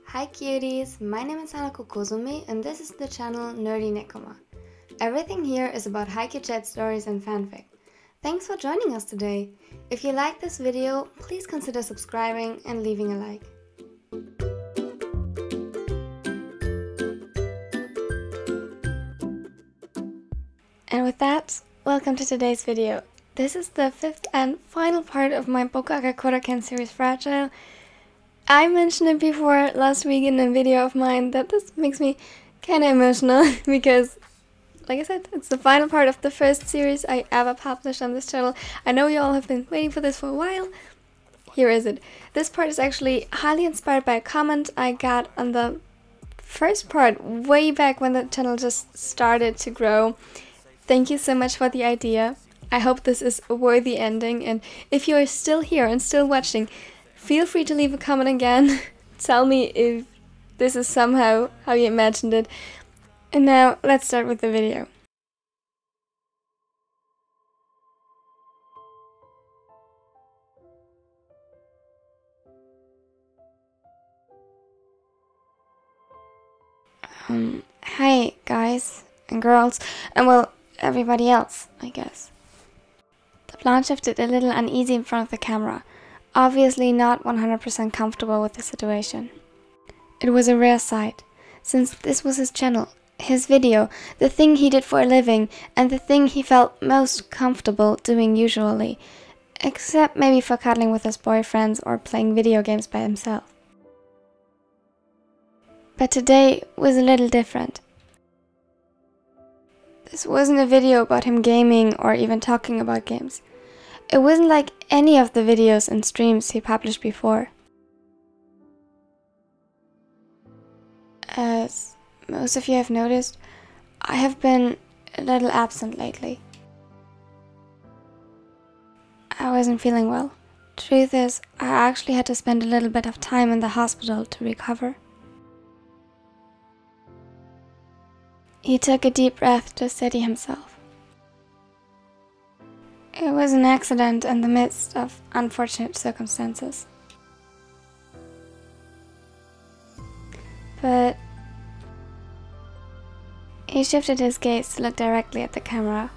Hi cuties, my name is Hanako Kozumi and this is the channel Nerdy Nekoma. Everything here is about Haikyuu chat stories and fanfic. Thanks for joining us today. If you like this video, please consider subscribing and leaving a like. And with that, welcome to today's video. This is the fifth and final part of my BokuAkaKuroKen series Fragile. I mentioned it before last week in a video of mine that this makes me kinda emotional because, like I said, it's the final part of the first series I ever published on this channel. I know you all have been waiting for this for a while. Here is it. This part is actually highly inspired by a comment I got on the first part way back when the channel just started to grow. Thank you so much for the idea. I hope this is a worthy ending, and if you are still here and still watching, feel free to leave a comment again. Tell me if this is somehow how you imagined it. And now, let's start with the video. Hi guys and girls, and well, everybody else, I guess. The blonde shifted a little uneasy in front of the camera, obviously not 100% comfortable with the situation. It was a rare sight, since this was his channel, his video, the thing he did for a living, and the thing he felt most comfortable doing usually, except maybe for cuddling with his boyfriends or playing video games by himself. But today was a little different. This wasn't a video about him gaming or even talking about games. It wasn't like any of the videos and streams he published before. As most of you have noticed, I have been a little absent lately. I wasn't feeling well. Truth is, I actually had to spend a little bit of time in the hospital to recover. He took a deep breath to steady himself. It was an accident in the midst of unfortunate circumstances. But he shifted his gaze to look directly at the camera.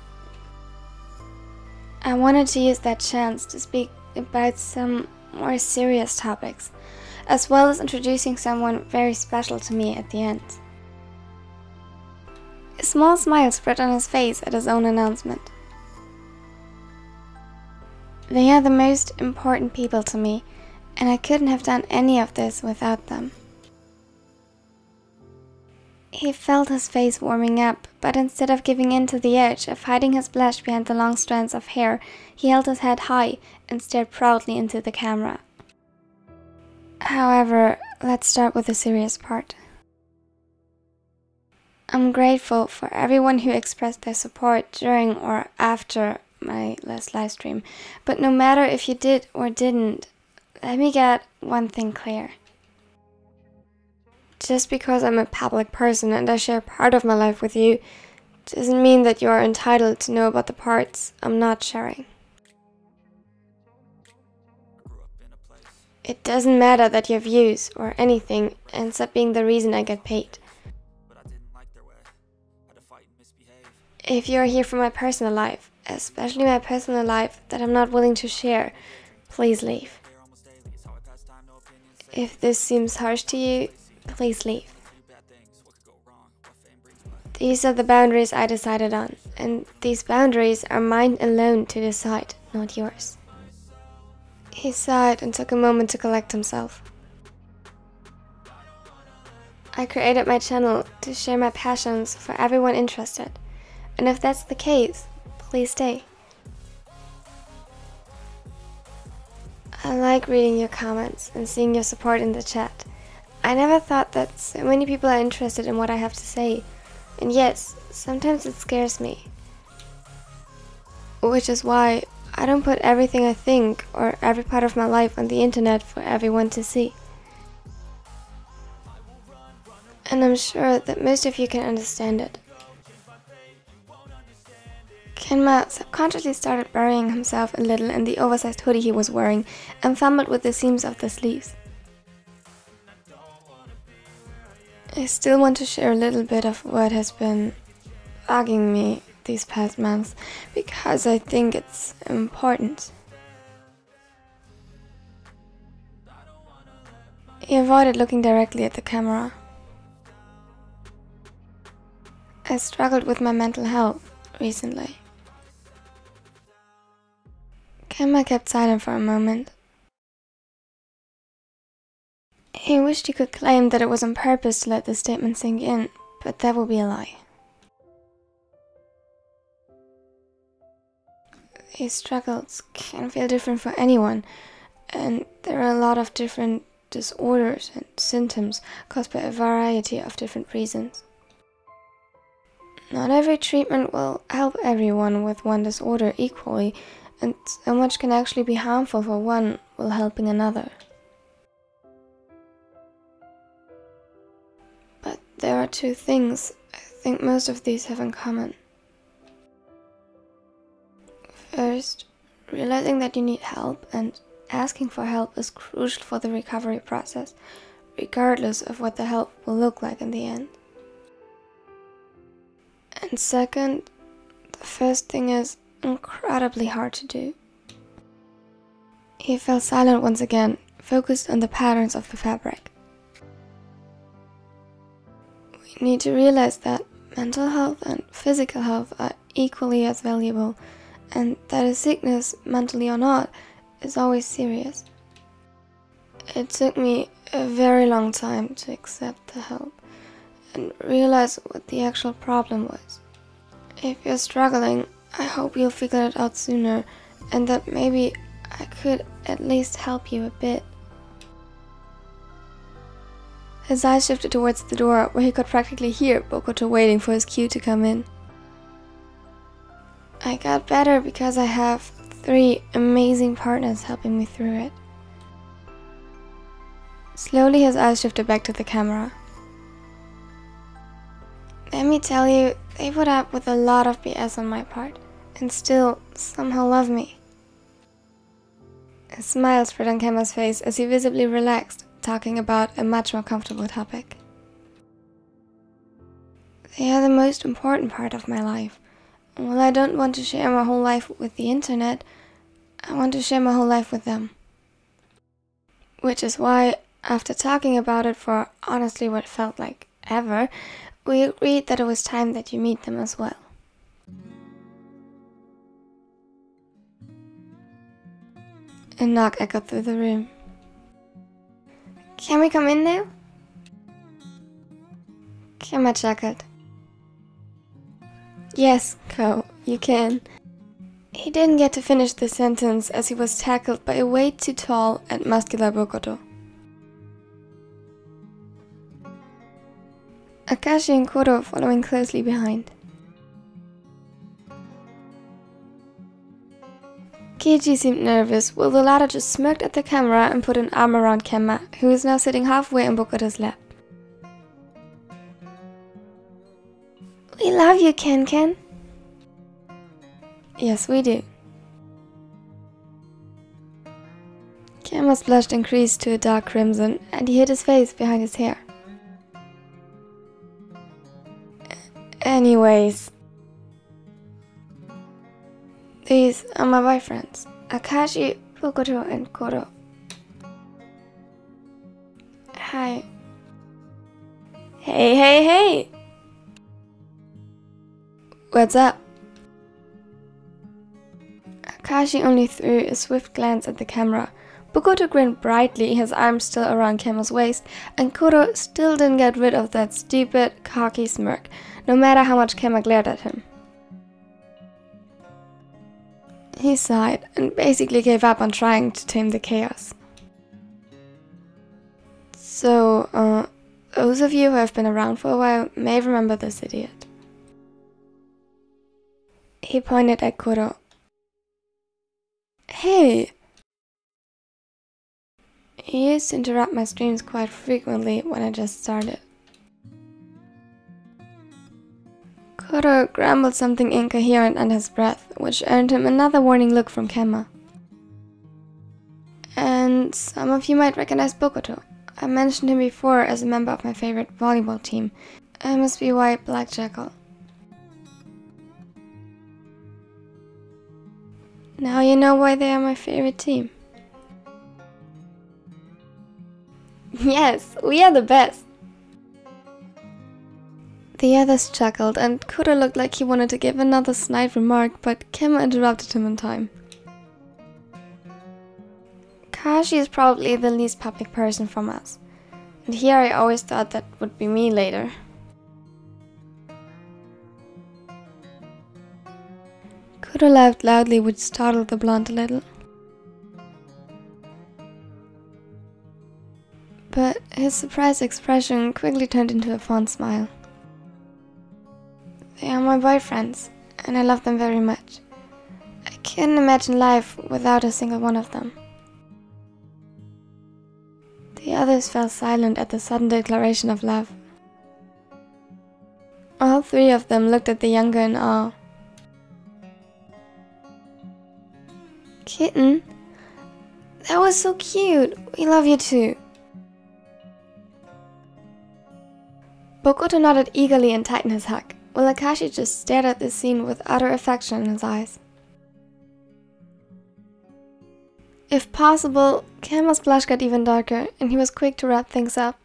I wanted to use that chance to speak about some more serious topics, as well as introducing someone very special to me at the end. A small smile spread on his face at his own announcement. They are the most important people to me, and I couldn't have done any of this without them. He felt his face warming up, but instead of giving in to the urge of hiding his blush behind the long strands of hair, he held his head high and stared proudly into the camera. However, let's start with the serious part. I'm grateful for everyone who expressed their support during or after my last live stream, but no matter if you did or didn't, let me get one thing clear. Just because I'm a public person and I share part of my life with you, doesn't mean that you are entitled to know about the parts I'm not sharing. It doesn't matter that your views or anything ends up being the reason I get paid. If you're here for my personal life, especially my personal life that I'm not willing to share, please leave. If this seems harsh to you, please leave. These are the boundaries I decided on, and these boundaries are mine alone to decide, not yours. He sighed and took a moment to collect himself. I created my channel to share my passions for everyone interested. And if that's the case, please stay. I like reading your comments and seeing your support in the chat. I never thought that so many people are interested in what I have to say. And yes, sometimes it scares me. Which is why I don't put everything I think or every part of my life on the internet for everyone to see. And I'm sure that most of you can understand it. Kenma subconsciously started burying himself a little in the oversized hoodie he was wearing and fumbled with the seams of the sleeves. I still want to share a little bit of what has been bugging me these past months, because I think it's important. He avoided looking directly at the camera. I struggled with my mental health recently. Kenma kept silent for a moment. He wished he could claim that it was on purpose to let the statement sink in, but that would be a lie. These struggles can feel different for anyone, and there are a lot of different disorders and symptoms caused by a variety of different reasons. Not every treatment will help everyone with one disorder equally, and so much can actually be harmful for one while helping another. But there are two things I think most of these have in common. First, realizing that you need help and asking for help is crucial for the recovery process, regardless of what the help will look like in the end. And second, the first thing is incredibly hard to do. He fell silent once again, focused on the patterns of the fabric. We need to realize that mental health and physical health are equally as valuable, and that a sickness, mentally or not, is always serious. It took me a very long time to accept the help and realize what the actual problem was. If you're struggling, I hope you'll figure it out sooner, and that maybe I could at least help you a bit. His eyes shifted towards the door, where he could practically hear Bokuto waiting for his cue to come in. I got better because I have 3 amazing partners helping me through it. Slowly his eyes shifted back to the camera. Let me tell you, they put up with a lot of BS on my part, and still somehow love me. A smile spread on Kenma's face as he visibly relaxed, talking about a much more comfortable topic. They are the most important part of my life. While I don't want to share my whole life with the internet, I want to share my whole life with them. Which is why, after talking about it for honestly what felt like ever, we agreed that it was time that you meet them as well. A knock echoed through the room. Can we come in now? Kenma chuckled. Yes, Ko, you can. He didn't get to finish the sentence as he was tackled by a way too tall and muscular Bokuto. Akashi and Kuroo following closely behind. Keiji seemed nervous, while the latter just smirked at the camera and put an arm around Kenma, who is now sitting halfway in Bokuto's lap. We love you, Ken. Yes, we do. Kenma's blush increased to a dark crimson, and he hid his face behind his hair. Anyways, these are my boyfriends, Akashi, Bokuto, and Kuroo. Hi. Hey! What's up? Akashi only threw a swift glance at the camera. Bokuto grinned brightly, his arms still around Kenma's waist, and Kuroo still didn't get rid of that stupid, cocky smirk, no matter how much Kenma glared at him. He sighed and basically gave up on trying to tame the chaos. So, those of you who have been around for a while may remember this idiot. He pointed at Kuroo. Hey! He used to interrupt my streams quite frequently when I just started. Kuroo grumbled something incoherent under his breath, which earned him another warning look from Kenma. And some of you might recognize Bokuto. I mentioned him before as a member of my favorite volleyball team, MSBY Black Jackal. Now you know why they are my favorite team. Yes, we are the best! The others chuckled, and Kuroo looked like he wanted to give another snide remark, but Kenma interrupted him in time. Kashi is probably the least public person from us, and here I always thought that would be me later. Kuroo laughed loudly, which startled the blonde a little. But his surprised expression quickly turned into a fond smile. They are my boyfriends, and I love them very much. I can't imagine life without a single one of them. The others fell silent at the sudden declaration of love. All three of them looked at the younger in awe. Kitten? That was so cute! We love you too! Bokuto nodded eagerly and tightened his hug, while Akashi just stared at the scene with utter affection in his eyes. If possible, Kenma's blush got even darker, and he was quick to wrap things up.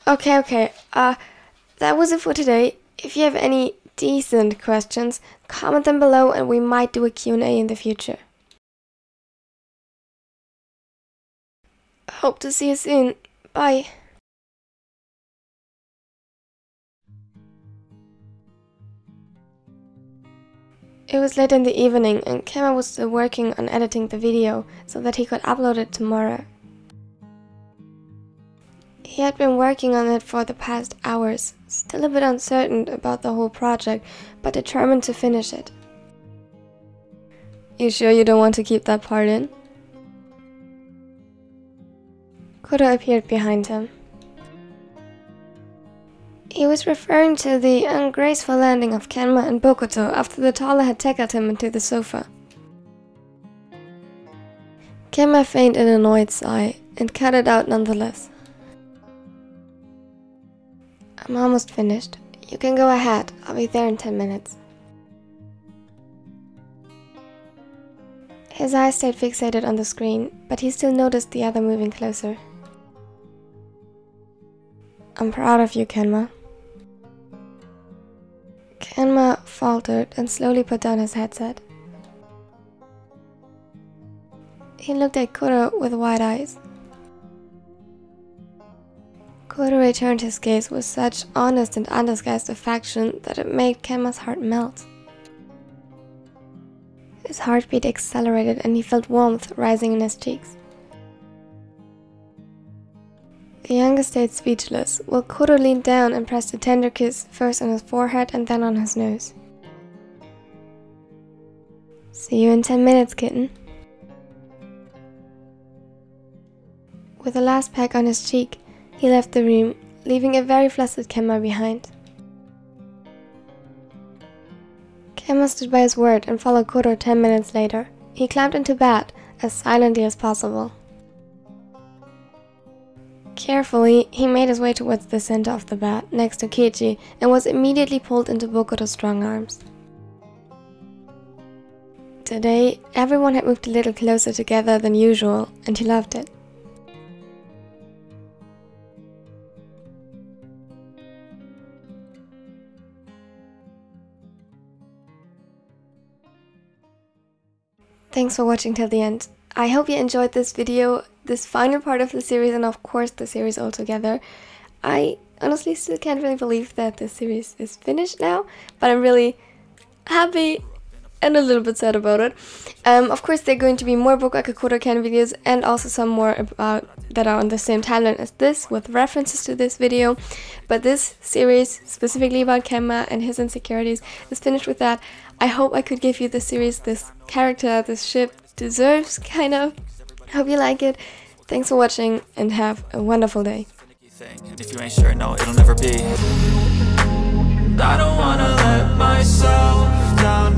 Okay, that was it for today. If you have any decent questions, comment them below and we might do a Q&A in the future. Hope to see you soon. Bye. It was late in the evening and Kenma was still working on editing the video so that he could upload it tomorrow. He had been working on it for the past hours, still a bit uncertain about the whole project, but determined to finish it. You sure you don't want to keep that part in? Kuroo appeared behind him. He was referring to the ungraceful landing of Kenma and Bokuto after the taller had tackled him into the sofa. Kenma feigned an annoyed sigh and cut it out nonetheless. I'm almost finished. You can go ahead. I'll be there in 10 minutes. His eyes stayed fixated on the screen, but he still noticed the other moving closer. I'm proud of you, Kenma. Kenma faltered and slowly put down his headset. He looked at Kuroo with wide eyes. Kuroo returned his gaze with such honest and undisguised affection that it made Kenma's heart melt. His heartbeat accelerated and he felt warmth rising in his cheeks. The youngest stayed speechless, while Kuroo leaned down and pressed a tender kiss first on his forehead and then on his nose. See you in 10 minutes, kitten. With a last peck on his cheek, he left the room, leaving a very flustered Kenma behind. Kenma stood by his word and followed Kuroo 10 minutes later. He climbed into bed as silently as possible. Carefully, he made his way towards the center of the bed, next to Kichi, and was immediately pulled into Bokuto's strong arms. Today, everyone had moved a little closer together than usual, and he loved it. Thanks for watching till the end. I hope you enjoyed this video, this final part of the series, and of course the series altogether. I honestly still can't really believe that the series is finished now, but I'm really happy and a little bit sad about it. Of course there are going to be more BokuAkaKuroKen videos and also some more about that are on the same timeline as this, with references to this video. But this series, specifically about Kenma and his insecurities, is finished with that. I hope I could give you the series this character, this ship deserves, kind of. Hope you like it. Thanks for watching and have a wonderful day. If you ain't sure, no, it'll never be. I don't wanna let myself down,